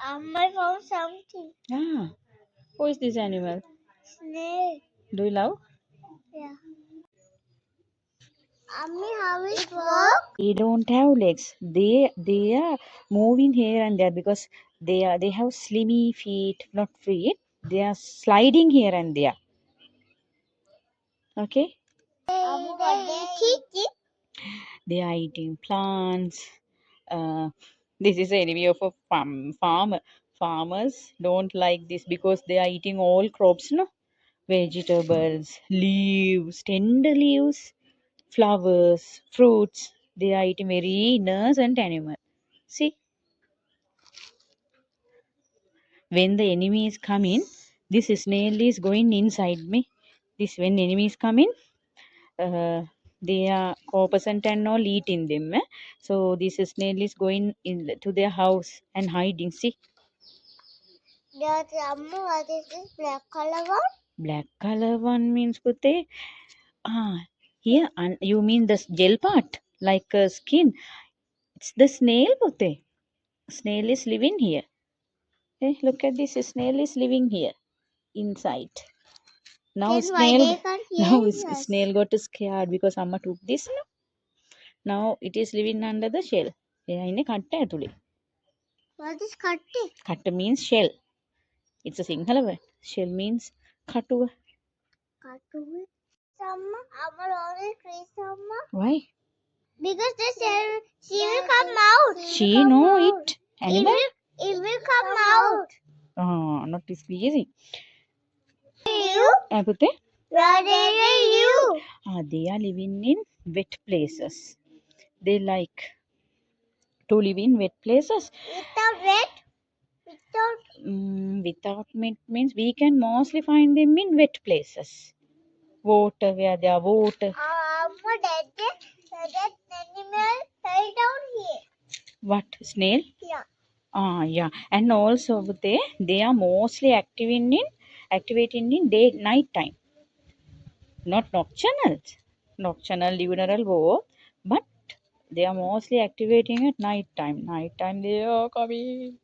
I found something. Ah, who is this animal? Snail. Do you love? Yeah. How it work? They don't have legs. They are moving here and there because they have slimy feet, not feet. They are sliding here and there. Okay. They are eating plants. This is the enemy of a farmer. Farmers don't like this because they are eating all crops, no? Vegetables, leaves, tender leaves, flowers, fruits. They are eating very innocent animal. See, when the enemy is coming, this snail is going inside me. This when enemy is coming, they are corpusant and all eating them. So this snail is going in to their house and hiding. See, What is this black color one? black color one means pute. Ah, here and you mean the gel part like skin. It's the snail pute. Snail is living here. Hey, look at this. Snail is living here inside. Now Then why snail they can't now hear us? snail got scared because Amma took this. No? Now it is living under the shell. එයිනේ කට්ට ඇතුලේ. What is cutty? කට්ට means shell. It's a Sinhala word. Shell means කටුව. Katuwe. Summer, our only tree summer. Why? Because she will come out. She know it. Animal? It will come out. Not easy. You? පුතේ? Where are you? They are living in wet places. They like to live in wet places. Without wet? Without wet means we can mostly find them in wet places. Water, where there are water. That animal fell down here. What? Snail? Yeah. Yeah. And also they are mostly activating in night time. Not nocturnal. Nocturnal, diurnal both. But they are mostly activating at night time. Night time they are coming.